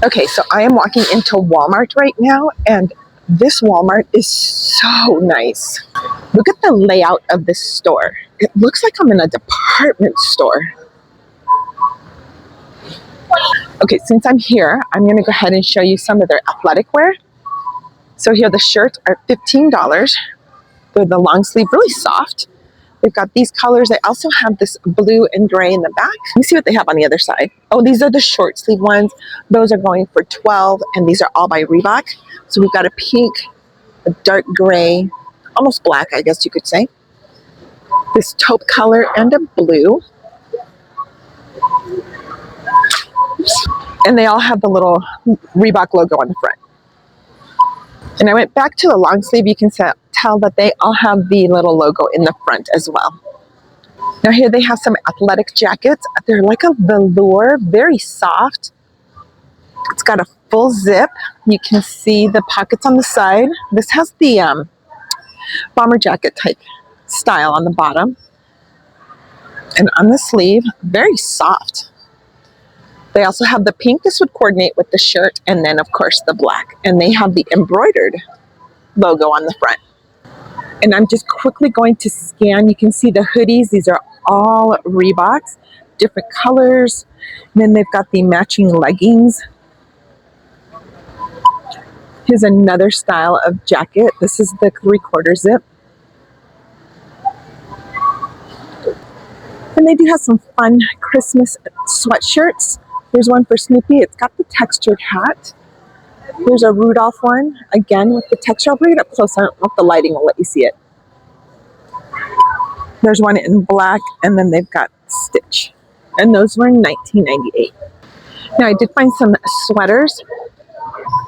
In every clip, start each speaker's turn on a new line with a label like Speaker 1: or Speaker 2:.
Speaker 1: Okay, so I am walking into Walmart right now, and this Walmart is so nice. Look at the layout of this store. It looks like I'm in a department store. Okay, since I'm here, I'm going to go ahead and show you some of their athletic wear. So here the shirts are $15. They're the long sleeve, really soft. They've got these colors. They also have this blue and gray in the back. Let me see what they have on the other side. Oh, these are the short sleeve ones. Those are going for $12, and these are all by Reebok. So we've got a pink, a dark gray, almost black, I guess you could say. This taupe color and a blue. Oops. And they all have the little Reebok logo on the front. And I went back to the long sleeve. You can tell that they all have the little logo in the front as well. Now here they have some athletic jackets. They're like a velour, very soft. It's got a full zip. You can see the pockets on the side. This has the bomber jacket type style on the bottom. And on the sleeve, very soft. They also have the pink. This would coordinate with the shirt, and then of course the black. And they have the embroidered logo on the front. And I'm just quickly going to scan. You can see the hoodies. These are all Reeboks, different colors. And then they've got the matching leggings. Here's another style of jacket. This is the 3/4 zip. And they do have some fun Christmas sweatshirts. There's one for Snoopy. It's got the textured hat. There's a Rudolph one, again with the texture. I'll bring it up close. I don't know if the lighting will let you see it. There's one in black, and then they've got Stitch. And those were $19.98. Now, I did find some sweaters.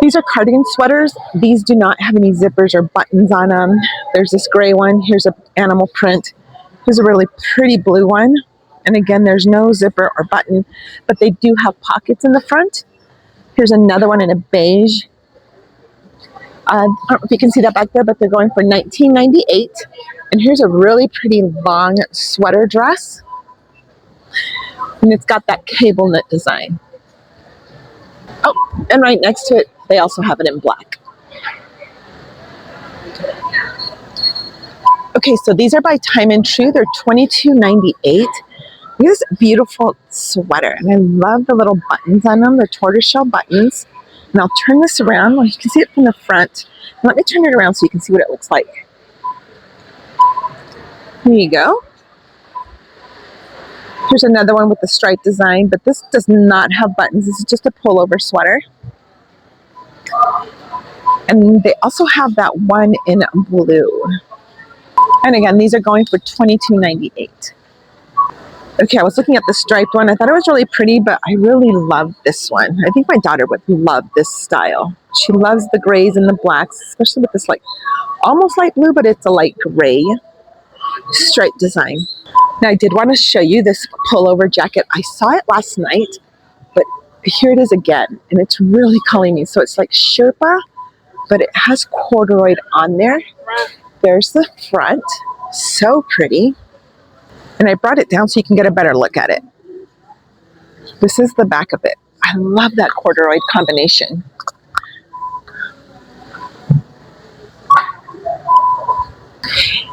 Speaker 1: These are cardigan sweaters. These do not have any zippers or buttons on them. There's this gray one. Here's an animal print. Here's a really pretty blue one. And again, there's no zipper or button, but they do have pockets in the front. Here's another one in a beige. I don't know if you can see that back there, but they're going for $19.98. And here's a really pretty long sweater dress. And it's got that cable knit design. Oh, and right next to it, they also have it in black. Okay, so these are by Time and True. They're $22.98. This beautiful sweater, and I love the little buttons on them. They're tortoiseshell buttons. And I'll turn this around. Well, you can see it from the front. Let me turn it around so you can see what it looks like. Here you go. Here's another one with the stripe design, but this does not have buttons. This is just a pullover sweater. And they also have that one in blue. And again, these are going for $22.98. Okay, I was looking at the striped one. I thought it was really pretty, but I really love this one. I think my daughter would love this style. She loves the grays and the blacks, especially with this like almost light blue, but it's a light gray stripe design. Now, I did want to show you this pullover jacket. I saw it last night, but here it is again, and it's really calling me. So it's like Sherpa, but it has corduroy on there. There's the front, so pretty. And I brought it down so you can get a better look at it. This is the back of it. I love that corduroy combination.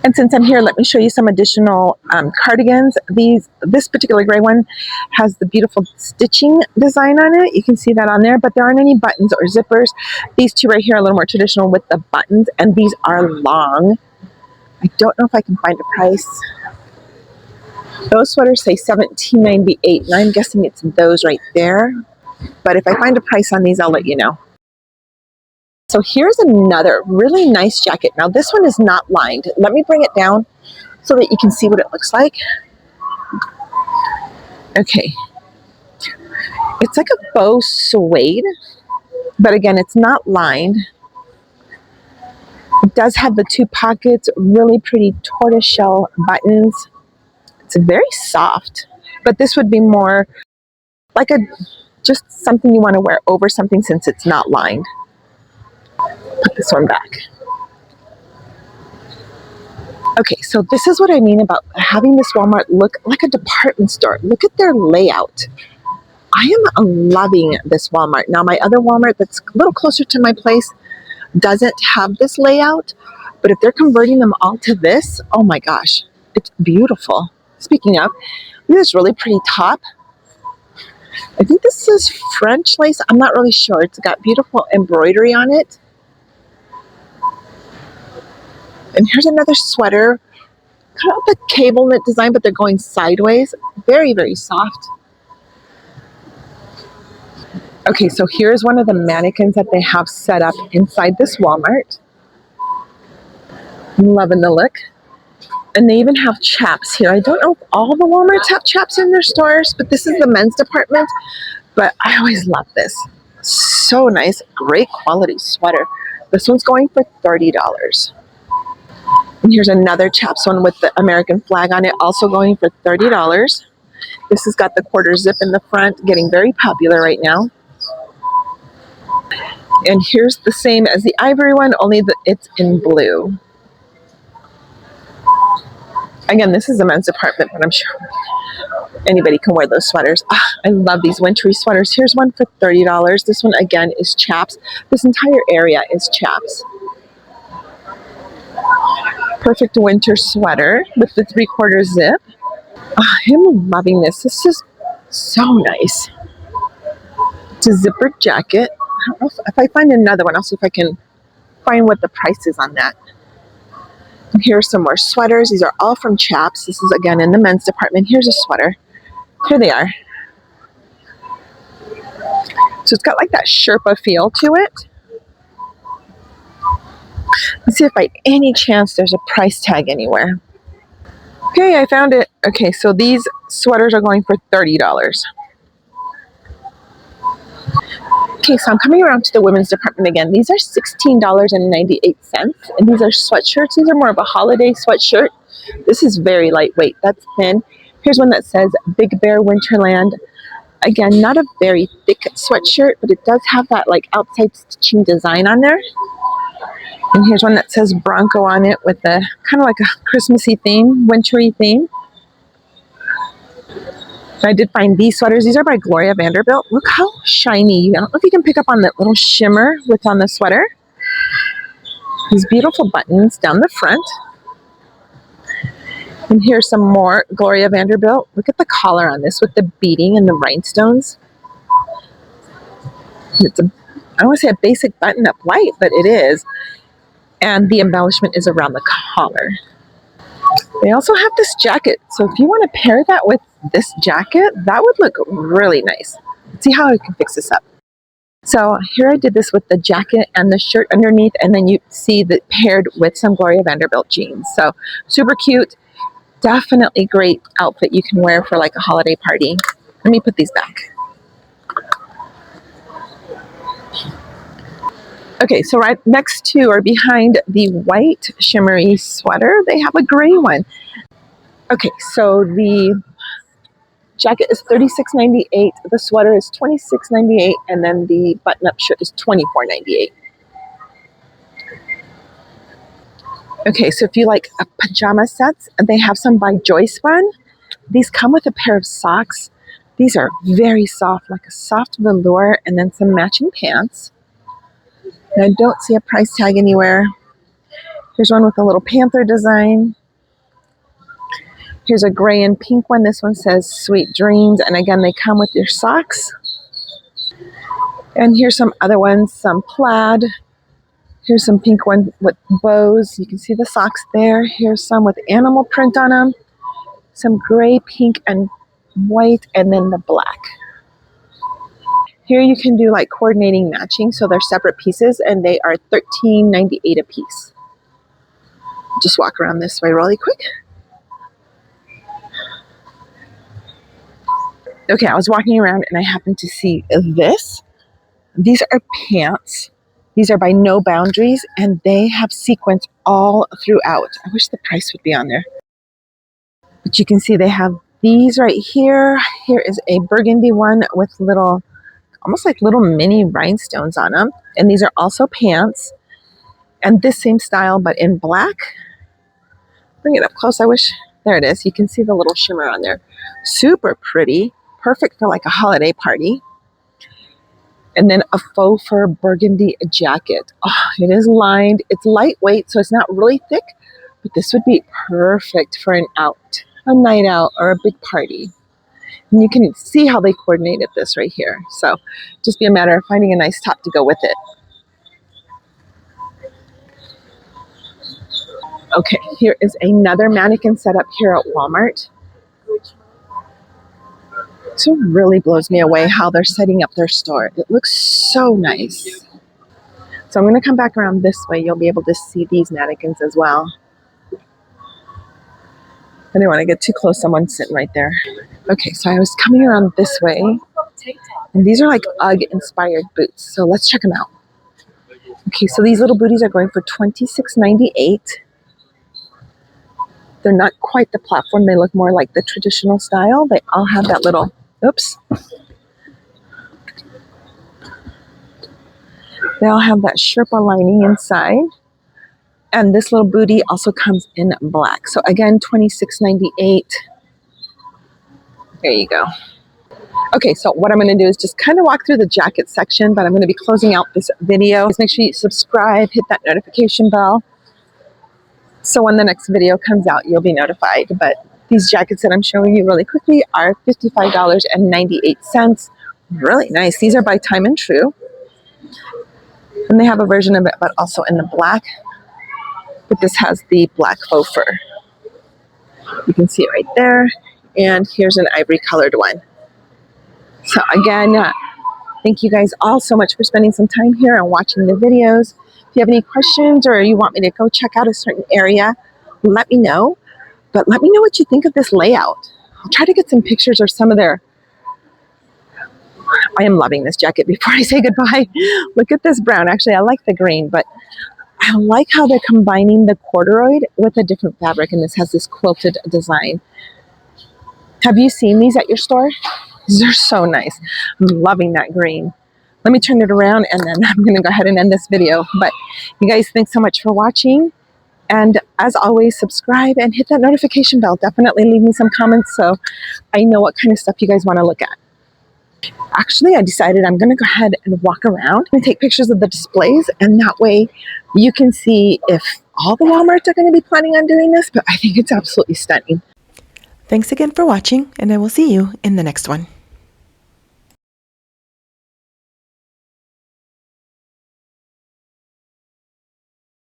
Speaker 1: And since I'm here, let me show you some additional cardigans. This particular gray one has the beautiful stitching design on it. You can see that on there, but there aren't any buttons or zippers. These two right here are a little more traditional with the buttons, and these are long. I don't know if I can find a price. Those sweaters say $17.98, and I'm guessing it's those right there. But if I find a price on these, I'll let you know. So here's another really nice jacket. Now this one is not lined. Let me bring it down so that you can see what it looks like. Okay. It's like a faux suede, but again, it's not lined. It does have the two pockets, really pretty tortoiseshell buttons. It's very soft, but this would be more like just something you want to wear over something since it's not lined. Put this one back. Okay, so this is what I mean about having this Walmart look like a department store. Look at their layout. I I am loving this Walmart. Now, my other Walmart that's a little closer to my place doesn't have this layout, but if they're converting them all to this, oh my gosh, it's beautiful. Speaking of, look at this really pretty top. I think this is French lace. I'm not really sure. It's got beautiful embroidery on it. And here's another sweater. Kind of a cable knit design, but they're going sideways. Very, very soft. Okay, so here's one of the mannequins that they have set up inside this Walmart. I'm loving the look. And they even have chaps here. I don't know if all the Walmarts have chaps in their stores, but this is the men's department. But I always love this. So nice, great quality sweater. This one's going for $30. And here's another chaps one with the American flag on it, also going for $30. This has got the quarter zip in the front, getting very popular right now. And here's the same as the ivory one, only it's in blue. Again, this is a men's department, but I'm sure anybody can wear those sweaters. I love these wintry sweaters. Here's one for $30. This one, again, is chaps. This entire area is chaps. Perfect winter sweater with the 3/4 zip. I'm loving this. This is so nice. It's a zippered jacket. I don't know if I find another one, I'll see if I can find what the price is on that. And here are some more sweaters. These are all from Chaps. This is, again, in the men's department. Here's a sweater. Here they are. So it's got like that Sherpa feel to it. Let's see if by any chance there's a price tag anywhere. Okay, I found it. Okay, so these sweaters are going for $30. Okay, so I'm coming around to the women's department again. These are $16.98, and these are sweatshirts. These are more of a holiday sweatshirt. This is very lightweight. That's thin. Here's one that says Big Bear Winterland. Again, not a very thick sweatshirt, but it does have that like outside stitching design on there. And here's one that says Bronco on it with a kind of like a Christmassy theme, wintry theme. I did find these sweaters. These are by Gloria Vanderbilt. Look how shiny. I don't know if you can pick up on that little shimmer on the sweater. These beautiful buttons down the front. And here's some more Gloria Vanderbilt. Look at the collar on this with the beading and the rhinestones. It's a, I don't want to say a basic button-up white, but it is. And the embellishment is around the collar. They also have this jacket. So if you want to pair that with this jacket, that would look really nice. Let's see how I can fix this up. So here I did this with the jacket and the shirt underneath, and then you see that paired with some Gloria Vanderbilt jeans. So super cute. Definitely great outfit you can wear for like a holiday party. Let me put these back. Okay, so right next to or behind the white shimmery sweater, they have a gray one. Okay, so the jacket is $36.98, the sweater is $26.98, and then the button-up shirt is $24.98. Okay, so if you like pajama sets, they have some by Joyce One. These come with a pair of socks. These are very soft, like a soft velour, and then some matching pants. And I don't see a price tag anywhere. Here's one with a little panther design. Here's a gray and pink one. This one says Sweet Dreams. And again, they come with your socks. And here's some other ones, some plaid. Here's some pink ones with bows. You can see the socks there. Here's some with animal print on them. Some gray, pink, and white, and then the black. Here you can do like coordinating matching. So they're separate pieces, and they are $13.98 a piece. Just walk around this way really quick. Okay, I was walking around and I happened to see this. These are pants. These are by No Boundaries, and they have sequins all throughout. I wish the price would be on there. But you can see they have these right here. Here is a burgundy one with little, almost like little mini rhinestones on them. And these are also pants. And this same style, but in black. Bring it up close. I wish, there it is. You can see the little shimmer on there. Super pretty. perfect for like a holiday party. And then a faux fur burgundy jacket. Oh, it is lined. It's lightweight, so it's not really thick, but this would be perfect for a night out, or a big party. And you can see how they coordinated this right here. So just be a matter of finding a nice top to go with it. Okay, here is another mannequin setup here at Walmart. So it really blows me away how they're setting up their store. It looks so nice. So I'm going to come back around this way. You'll be able to see these mannequins as well. I didn't want to get too close. Someone's sitting right there. Okay, so I was coming around this way, and these are like UGG-inspired boots. So let's check them out. Okay, so these little booties are going for $26.98. They're not quite the platform. They look more like the traditional style. They all have that little, oops. They all have that Sherpa lining inside. And this little bootie also comes in black. So again, $26.98. There you go. Okay, so what I'm going to do is just kind of walk through the jacket section, but I'm going to be closing out this video. Just make sure you subscribe, hit that notification bell, so when the next video comes out, you'll be notified. But these jackets that I'm showing you really quickly are $55.98. Really nice. These are by Time and True. And they have a version of it, but also in the black. But this has the black faux fur. You can see it right there. And here's an ivory colored one. So again, thank you guys all so much for spending some time here and watching the videos. If you have any questions or you want me to go check out a certain area, let me know. But let me know what you think of this layout. I'll try to get some pictures or some of their... I am loving this jacket before I say goodbye. Look at this brown. Actually, I like the green, but I like how they're combining the corduroy with a different fabric, and this has this quilted design. Have you seen these at your store? They're so nice. I'm loving that green. Let me turn it around, and then I'm going to go ahead and end this video. But you guys, thanks so much for watching. And as always, subscribe and hit that notification bell. Definitely leave me some comments so I know what kind of stuff you guys want to look at. Actually, I decided I'm going to go ahead and walk around and take pictures of the displays. And that way you can see if all the Walmarts are going to be planning on doing this. But I think it's absolutely stunning.
Speaker 2: Thanks again for watching, and I will see you in the next one.